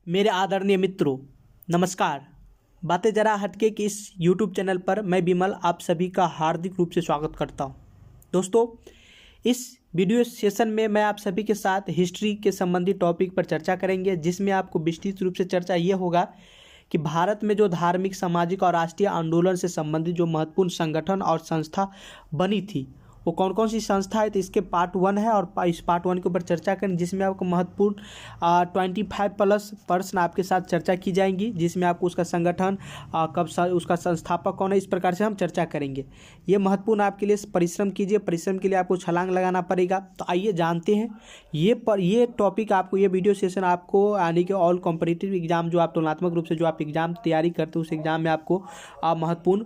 मेरे आदरणीय मित्रों, नमस्कार। बातें जरा हटके की इस YouTube चैनल पर मैं विमल आप सभी का हार्दिक रूप से स्वागत करता हूं। दोस्तों, इस वीडियो सेशन में मैं आप सभी के साथ हिस्ट्री के संबंधी टॉपिक पर चर्चा करेंगे, जिसमें आपको विस्तृत रूप से चर्चा ये होगा कि भारत में जो धार्मिक, सामाजिक और राष्ट्रीय आंदोलन से संबंधित जो महत्वपूर्ण संगठन और संस्था बनी थी वो कौन कौन सी संस्था है। तो इसके पार्ट 1 है और इस पार्ट 1 के ऊपर चर्चा करें, जिसमें आपको महत्वपूर्ण 25+ प्रश्न आपके साथ चर्चा की जाएंगी, जिसमें आपको उसका संगठन उसका संस्थापक कौन है, इस प्रकार से हम चर्चा करेंगे। ये महत्वपूर्ण आपके लिए परिश्रम कीजिए, परिश्रम के लिए आपको छलांग लगाना पड़ेगा। तो आइए जानते हैं ये टॉपिक आपको, ये वीडियो सेशन आपको आने के ऑल कॉम्पिटिटिव एग्जाम जो आप तुलनात्मक रूप से जो आप एग्जाम तैयारी करते हो उस एग्जाम में आपको महत्वपूर्ण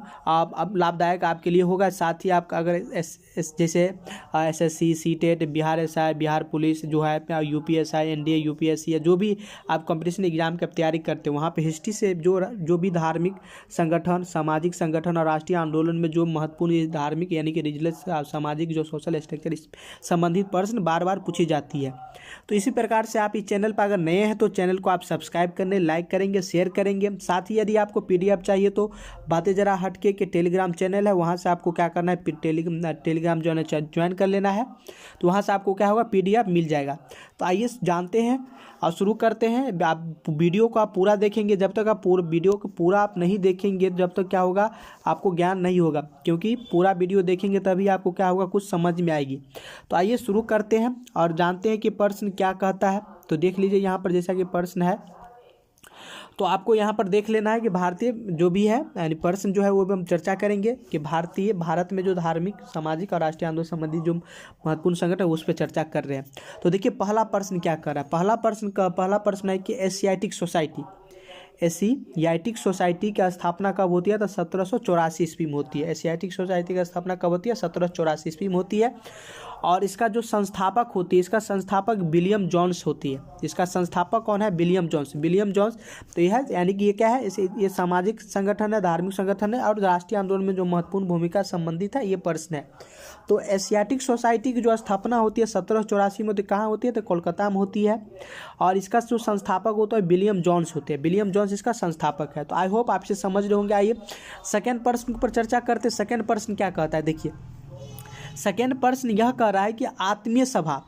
लाभदायक आपके लिए होगा। साथ ही आपका अगर जैसे SSC, CTET, Bihar SI, Bihar police जो है, UPSI, NDA, UPSC या जो भी आप कंपटीशन एग्जाम की तैयारी करते हो, वहाँ पे हिस्ट्री से जो भी धार्मिक संगठन, सामाजिक संगठन और राष्ट्रीय आंदोलन में जो महत्वपूर्ण धार्मिक यानी कि रिलीजियस, सामाजिक जो सोशल स्ट्रक्चर इस संबंधित प्रश्न बार बार पूछी जाती है। तो इसी प्रकार से आप इस चैनल पर अगर नए हैं तो चैनल को आप सब्सक्राइब करने, लाइक करेंगे, शेयर करेंगे। साथ ही यदि आपको PDF चाहिए तो बातें जरा हटके के टेलीग्राम चैनल है, वहाँ से आपको क्या करना है, टेलीग्राम जो है ज्वाइन कर लेना है। तो वहाँ से आपको क्या होगा, PDF मिल जाएगा। तो आइए जानते हैं और शुरू करते हैं। आप वीडियो को आप पूरा देखेंगे, जब तक आप वीडियो को पूरा आप नहीं देखेंगे जब तक क्या होगा, आपको ज्ञान नहीं होगा, क्योंकि पूरा वीडियो देखेंगे तभी आपको क्या होगा, कुछ समझ में आएगी। तो आइए शुरू करते हैं और जानते हैं कि प्रश्न क्या कहता है। तो देख लीजिए यहाँ पर जैसा कि प्रश्न है, तो आपको यहाँ पर देख लेना है कि भारतीय जो भी है यानी प्रश्न जो है वो भी हम चर्चा करेंगे कि भारत में जो धार्मिक, सामाजिक और राष्ट्रीय आंदोलन संबंधी जो महत्वपूर्ण संगठन है उस पर चर्चा कर रहे हैं। तो देखिए पहला प्रश्न क्या कर रहा है। पहला प्रश्न है कि एशियाटिक सोसाइटी की स्थापना कब होती है। तो 1784 ईस्वी में होती है। एशियाटिक सोसाइटी की स्थापना कब होती है, 1784 ईस्वी में होती है। और इसका जो संस्थापक होती है, इसका संस्थापक विलियम जोन्स होती है। इसका संस्थापक कौन है, विलियम जोन्स। तो यह यानी कि ये क्या है, ये सामाजिक संगठन है, धार्मिक संगठन है और राष्ट्रीय आंदोलन में जो महत्वपूर्ण भूमिका संबंधित है, ये प्रश्न है। तो एशियाटिक सोसाइटी की जो स्थापना होती है 1784 में, तो कहाँ होती है, तो कोलकाता में होती है। और इसका जो संस्थापक होता है विलियम जोन्स होते हैं। विलियम जोन्स इसका संस्थापक है। तो आई होप आपसे समझ रहे होंगे। आइए सेकेंड प्रश्न पर चर्चा करते। सेकेंड प्रश्न क्या कहता है, देखिए सेकेंड प्रश्न यह कह रहा है कि आत्मीय सभा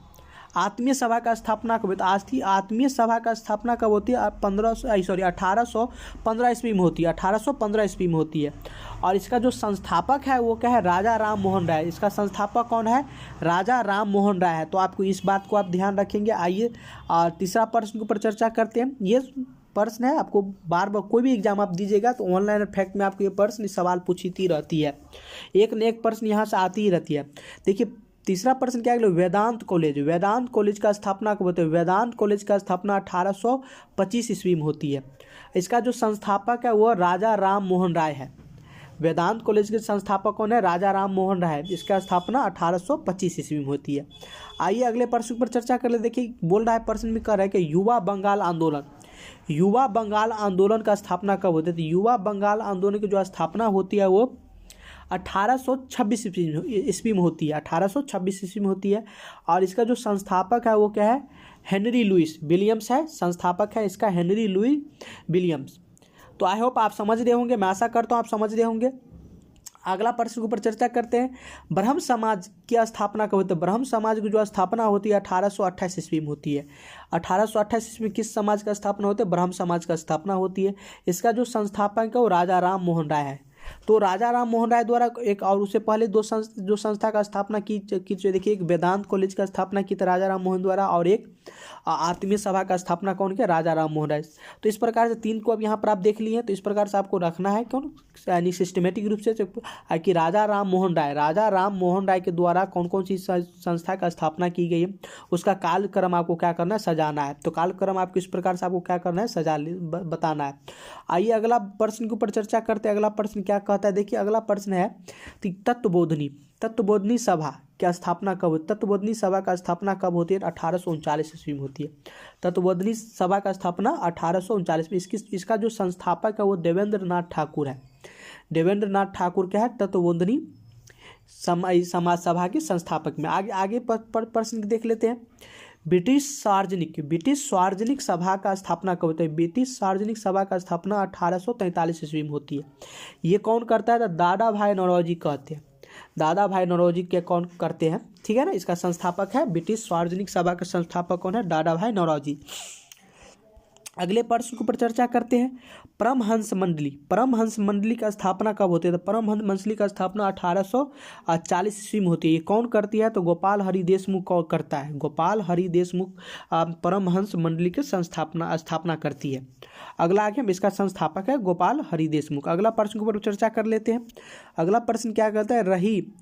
का स्थापना कब होती है। आत्मीय सभा का स्थापना कब होती है, 1815 ईस्वी में होती है। 1815 ईस्वी में होती है। और इसका जो संस्थापक है वो क्या है, राजा राम मोहन राय। इसका संस्थापक कौन है, राजा राम मोहन राय है। तो आपको इस बात को आप ध्यान रखेंगे। आइए तीसरा प्रश्न के ऊपर चर्चा करते हैं। ये प्रश्न है, आपको बार बार कोई भी एग्जाम आप दीजिएगा तो ऑनलाइन फैक्ट में आपको ये प्रश्न सवाल पूछती रहती है, एक न एक प्रश्न यहाँ से आती ही रहती है। देखिए तीसरा प्रश्न क्या है, वेदांत कॉलेज का स्थापना कब होती है। वेदांत कॉलेज का स्थापना 1825 ईस्वी में होती है। इसका जो संस्थापक है वो राजा राम मोहन राय है। वेदांत कॉलेज के संस्थापक कौन है, राजा राम मोहन राय। इसका स्थापना 1825 ईस्वी में होती है। आइए अगले प्रश्न पर चर्चा कर ले। देखिए बोल रहा है, प्रश्न में कह रहा है कि युवा बंगाल आंदोलन का स्थापना कब होती है। तो युवा बंगाल आंदोलन की जो स्थापना होती है वो 1826 ईस्वी में होती है। 1826 ईस्वी में होती है। और इसका जो संस्थापक है वो क्या है, हेनरी लुइस विलियम्स है। संस्थापक है इसका हेनरी लुइस विलियम्स। तो आई होप आप समझ रहे होंगे, मैं आशा करता हूँ आप समझ रहे होंगे। अगला प्रश्न के ऊपर चर्चा करते हैं। ब्रह्म समाज की स्थापना कब होती है। ब्रह्म समाज की जो स्थापना होती है 1828 ईस्वी में होती है। 1828 ईस्वी में किस समाज का स्थापना होती है, ब्रह्म समाज का स्थापना होती है। इसका जो संस्थापक है वो राजा राम मोहन राय है। तो राजा राम मोहन राय द्वारा एक, और उससे पहले जो संस्था का स्थापना की देखिए, एक वेदांत कॉलेज का स्थापना की थी राजा राम मोहन द्वारा, और एक आत्मीय सभा का स्थापना कौन किया, राजा राम मोहन राय। तो इस प्रकार से 3 को अब यहाँ पर आप देख लिए हैं। तो इस प्रकार से आपको रखना है कौन, यानी सिस्टमेटिक रूप से कि राजा राम मोहन राय के द्वारा कौन कौन सी संस्था का स्थापना की गई है, उसका कालक्रम आपको क्या करना है, सजाना है। तो कालक्रम आपको इस प्रकार से आपको क्या करना है, बताना है। आइए अगला प्रश्न के ऊपर चर्चा करते हैं। अगला प्रश्न क्या कहता है, देखिए अगला प्रश्न है तत्वबोधिनी सभा की स्थापना कब होती है। तत्वबोधिनी सभा का स्थापना कब होती है, 1839 ईस्वी में होती है। तत्वबोधिनी सभा का स्थापना 1839 में। इसका जो संस्थापक है वो देवेंद्र नाथ ठाकुर है। देवेंद्र नाथ ठाकुर क्या है, तत्वबोधिनी समाज सभा के संस्थापक में। आगे प्रश्न देख लेते हैं। ब्रिटिश सार्वजनिक सभा का स्थापना कब होता है? ब्रिटिश सार्वजनिक सभा का स्थापना 1843 ईस्वी में होती है। ये कौन करता है? तो दादा भाई नौरोजी कहते हैं। दादा भाई नौरोजी के कौन करते हैं, ठीक है ना। इसका संस्थापक है, ब्रिटिश सार्वजनिक सभा का संस्थापक कौन है? दादा भाई नौरोजी। अगले प्रश्न के ऊपर चर्चा करते हैं। परमहंस मंडली का स्थापना कब होती है? तो परमहंस मंडली का स्थापना 1840 ईस्वी में होती है। ये कौन करती है? तो गोपाल हरि देशमुख करता है। गोपाल हरि देशमुख परमहंस मंडली की स्थापना करती है। अगला आगे हम इसका संस्थापक है गोपाल हरि देशमुख। अगला प्रश्न के ऊपर चर्चा कर लेते हैं। अगला प्रश्न क्या कहता है?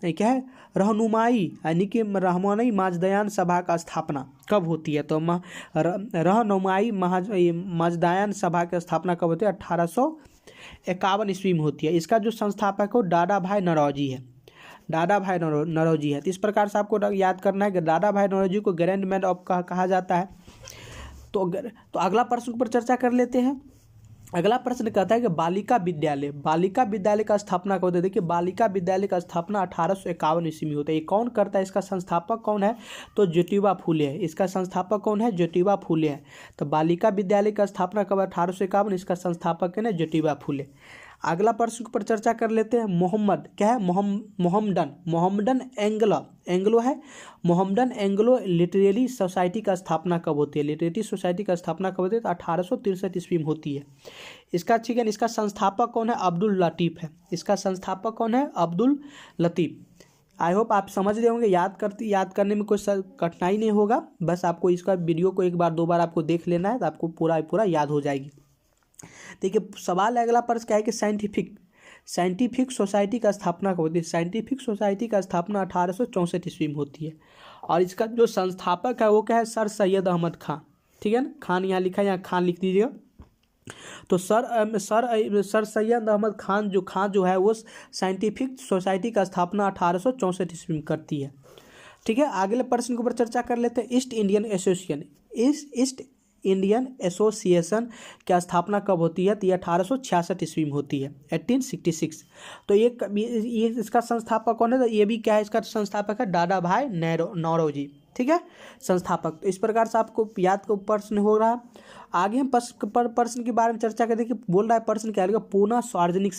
क्या है? रहनुमाई यानी कि रहमानी माजदयान सभा का स्थापना कब होती है? तो रहनुमाई मजदायन सभा की स्थापना कब होती है? 1851 ईस्वी में होती है। इसका जो संस्थापक हो दादा भाई नौरोजी है। दादा भाई नौरोजी है। तो इस प्रकार से आपको याद करना है कि दादा भाई नौरोजी को ग्रैंड मैन ऑफ कहा जाता है। तो अगला प्रश्न पर चर्चा कर लेते हैं। अगला प्रश्न कहता है कि बालिका विद्यालय का स्थापना कब होता है? देखिए, बालिका विद्यालय का स्थापना 1851 ईस्वी में होता है। ये कौन करता है? इसका संस्थापक कौन है? तो ज्योतिबा फूले है। इसका संस्थापक कौन है? ज्योतिबा फूले है। तो बालिका विद्यालय का स्थापना कब? 1851। इसका संस्थापक है ना ज्योतिबा फूले। अगला प्रश्न पर चर्चा कर लेते हैं। मोहम्मदन एंग्लो लिटरेरी सोसाइटी का स्थापना कब होती है? लिटरेरी सोसाइटी का स्थापना कब होती है? तो 1863 ईस्वी में होती है। इसका ठीक है, इसका संस्थापक कौन है? अब्दुल लतीफ़ है। इसका संस्थापक कौन है? अब्दुल लतीफ़। आई होप आप समझ रहे होंगे। याद करने में कोई कठिनाई नहीं होगा। बस आपको इसका वीडियो को एक बार दो बार आपको देख लेना है तो आपको पूरा याद हो जाएगी। देखिए, सवाल अगला प्रश्न क्या है कि साइंटिफिक सोसाइटी का स्थापना कब होती है? साइंटिफिक सोसाइटी का स्थापना 1864 ईस्वी में होती है। और इसका जो संस्थापक है वो क्या है? सर सैयद अहमद खान। ठीक है ना, खान यहाँ लिखा है, यहाँ खान लिख दीजिएगा। तो सर सैयद अहमद खान जो है वो साइंटिफिक सोसाइटी का स्थापना 1864 ईस्वी में करती है। ठीक है, अगले प्रश्न के ऊपर चर्चा कर लेते हैं। ईस्ट इंडियन एसोसिएशन की स्थापना कब होती है? तो ये 1866 ईस्वी में होती है, 1866। तो ये इसका संस्थापक कौन है? तो ये भी क्या है? इसका संस्थापक है दादा भाई नौरोजी। ठीक है, संस्थापक। तो इस प्रकार से आपको याद का प्रश्न हो रहा है। आगे हम प्रश्न के बारे में चर्चा करते हैं कि बोल रहा है प्रश्न क्या है? पूना सार्वजनिक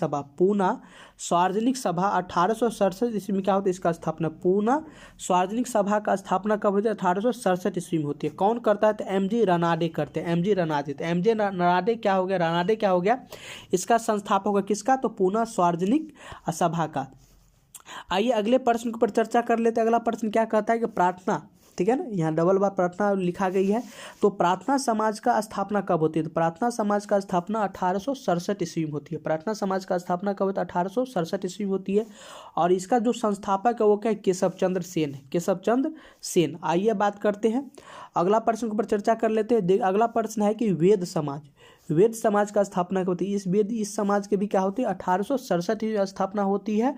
सभा 1867 ईस्वी में क्या होता है? इसका स्थापना। पूना सार्वजनिक सभा का स्थापना कब होती है? 1867 ईस्वी में होती है। कौन करता है? तो एमजी रनाडे करते हैं। एमजी रनाडे। तो एमजे रनाडे क्या हो गया? रनाडे क्या हो गया? इसका संस्थापक होगा किसका? तो पूना सार्वजनिक सभा का। आइए अगले प्रश्न के ऊपर चर्चा कर लेते हैं। अगला प्रश्न क्या कहता है कि प्रार्थना, ठीक है ना, यहाँ डबल बार प्रार्थना लिखा गई है। तो प्रार्थना समाज का स्थापना कब होती है? तो प्रार्थना समाज का स्थापना 1867 ईस्वी में होती है। प्रार्थना समाज का स्थापना कब होता है? 1867 ईस्वी में होती है। और इसका जो संस्थापक है वो क्या है? केशव चंद्र सेन। आइए बात करते हैं। अगला प्रश्न के ऊपर चर्चा कर लेते हैं। अगला प्रश्न है कि वेद समाज का स्थापना कब होती है? इस समाज के भी क्या होती है? 1867 की स्थापना होती है।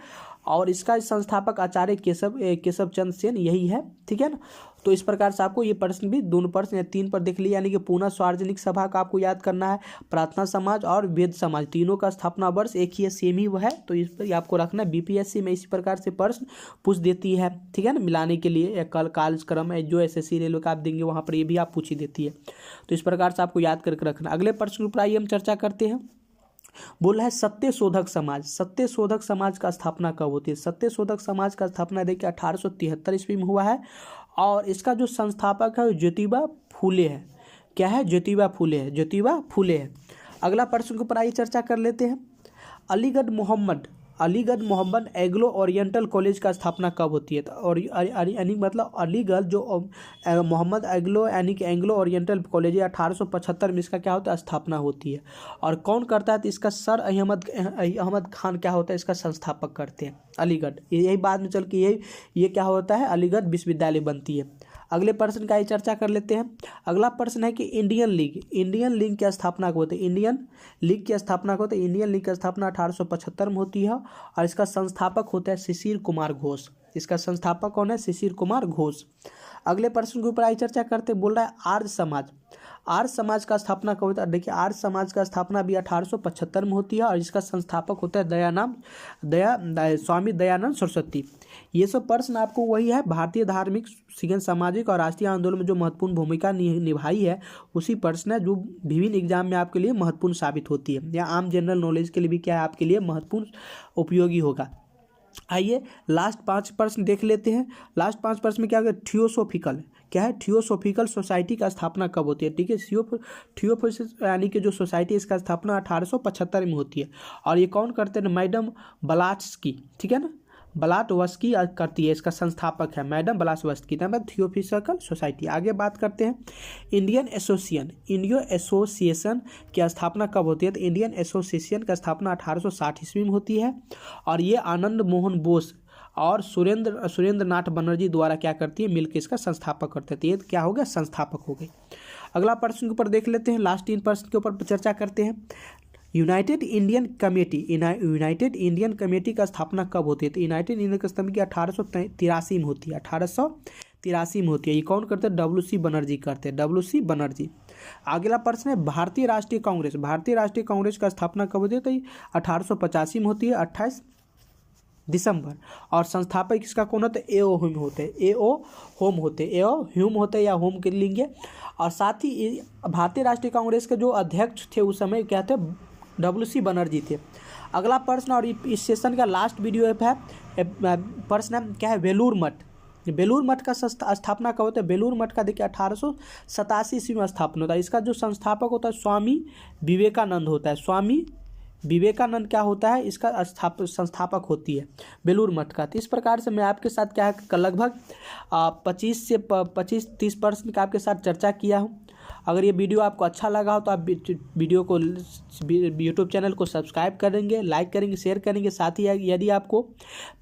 और इसका संस्थापक आचार्य केशव चंद्र सेन यही है। ठीक है ना। तो इस प्रकार से आपको ये प्रश्न भी दोनों प्रश्न या 3 पर देख लिया, यानी कि पूना सार्वजनिक सभा का आपको याद करना है, प्रार्थना समाज और वेद समाज, तीनों का स्थापना वर्ष एक ही है, सेम ही वो है। तो इस पर आपको रखना है। बीपीएससी में इसी प्रकार से प्रश्न पूछ देती है। ठीक है ना, मिलाने के लिए कार्यक्रम है जो एसएससी रेलवे का आप देंगे वहाँ पर ये भी आप पूछ ही देती है। तो इस प्रकार से आपको याद करके रखना। अगले प्रश्न पर आइए हम चर्चा करते हैं। बोला है सत्यशोधक समाज का स्थापना कब होती है? सत्यशोधक समाज का स्थापना देखिए 1873 ईस्वी में हुआ है। और इसका जो संस्थापक है ज्योतिबा फूले है। क्या है? ज्योतिबा फूले है। अगला प्रश्न के ऊपर आइए चर्चा कर लेते हैं। अलीगढ़ मोहम्मद एग्लो ओरिएंटल कॉलेज का स्थापना कब होती है? और यानी मतलब अलीगढ़ जो मोहम्मद एग्लो यानी कि एंग्लो ओरिएंटल कॉलेज है, 1875 में इसका क्या होता है? स्थापना होती है। और कौन करता है? तो इसका सर अहमद खान क्या होता है? इसका संस्थापक करते हैं अलीगढ़। यही बाद में चल के ये क्या होता है? अलीगढ़ विश्वविद्यालय बनती है। अगले प्रश्न का ही चर्चा कर लेते हैं। अगला प्रश्न है कि इंडियन लीग की स्थापना को होती है। इंडियन लीग की स्थापना 1875 में होती है। और इसका संस्थापक होता है शिशिर कुमार घोष। इसका संस्थापक कौन है? शिशिर कुमार घोष। अगले प्रश्न के ऊपर आई चर्चा करते, बोल रहा है आर्य समाज का स्थापना कब होता है? देखिए, आर्य समाज का स्थापना भी 1875 में होती है और इसका संस्थापक होता है स्वामी दयानंद सरस्वती। ये सब प्रश्न आपको वही है, भारतीय धार्मिक, सामाजिक और राष्ट्रीय आंदोलन में जो महत्वपूर्ण भूमिका निभाई है उसी प्रश्न है जो विभिन्न एग्जाम में आपके लिए महत्वपूर्ण साबित होती है, या आम जनरल नॉलेज के लिए भी क्या है, आपके लिए महत्वपूर्ण उपयोगी होगा। आइए लास्ट 5 प्रश्न देख लेते हैं। लास्ट 5 प्रश्न में क्या है, थियोसॉफिकल क्या है, थियोसॉफिकल सोसाइटी का स्थापना कब होती है? ठीक है, थियोसॉफिकल यानी कि जो सोसाइटी, इसका स्थापना 1875 में होती है और ये कौन करते हैं? मैडम ब्लाट्स्की, ठीक है ना, ब्लाटवस्की करती है, इसका संस्थापक है मैडम ब्लाटवस्की, मतलब थियोसॉफिकल सोसाइटी। आगे बात करते हैं इंडियन एसोसिएशन की स्थापना कब होती है? तो इंडियन एसोसिएशन का स्थापना 1860 ईस्वी में होती है और ये आनंद मोहन बोस और सुरेंद्र नाथ बनर्जी द्वारा क्या करती है, मिलकर इसका संस्थापक करते थे। ये क्या हो गया, संस्थापक हो गए। अगला प्रश्न के ऊपर देख लेते हैं, लास्ट 3 प्रश्न के ऊपर चर्चा करते हैं। यूनाइटेड इंडियन कमेटी का स्थापना कब होती है? तो यूनाइटेड इंडियन की स्थापना 1883 में होती है, 1883 में होती है। ये कौन करते हैं? WC बनर्जी करते हैं, WC बनर्जी। अगला प्रश्न है भारतीय राष्ट्रीय कांग्रेस का स्थापना कब होती है? तो 1885 में होती है, 28 दिसंबर। और संस्थापक इसका कौन होता है? A.O. ह्यूम होते हैं, A.O. ह्यूम होते हैं या होम के लिंगे। और साथ ही भारतीय राष्ट्रीय कांग्रेस के जो अध्यक्ष थे उस समय क्या थे? WC बनर्जी थे। अगला प्रश्न और इस सेशन का लास्ट वीडियो है, प्रश्न है क्या है, बेलूर मठ का स्थापना कब होता है? बेलूर मठ का देखिए 1887 ईस्वी में स्थापना होता है। इसका जो संस्थापक होता है स्वामी विवेकानंद होता है, स्वामी विवेकानंद क्या होता है, इसका संस्थापक होती है बेलूर मठ का। तो इस प्रकार से मैं आपके साथ क्या है, लगभग 25 से 30 प्रश्न का आपके साथ चर्चा किया हूँ। अगर ये वीडियो आपको अच्छा लगा हो तो आप वीडियो को यूट्यूब चैनल को सब्सक्राइब करेंगे, लाइक करेंगे, शेयर करेंगे। साथ ही यदि आपको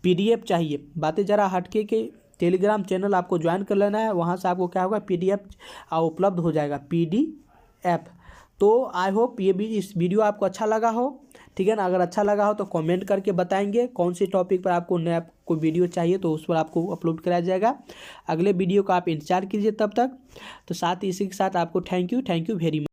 PDF चाहिए, बातें जरा हटके के टेलीग्राम चैनल आपको ज्वाइन कर लेना है, वहाँ से आपको क्या होगा, PDF उपलब्ध हो जाएगा, PDF। तो आई होप ये भी इस वीडियो आपको अच्छा लगा हो, ठीक है ना। अगर अच्छा लगा हो तो कमेंट करके बताएंगे कौन सी टॉपिक पर आपको नया कोई वीडियो चाहिए, तो उस पर आपको अपलोड कराया जाएगा। अगले वीडियो का आप इंतजार कीजिए तब तक। तो साथ ही इसी के साथ आपको थैंक यू वेरी मच।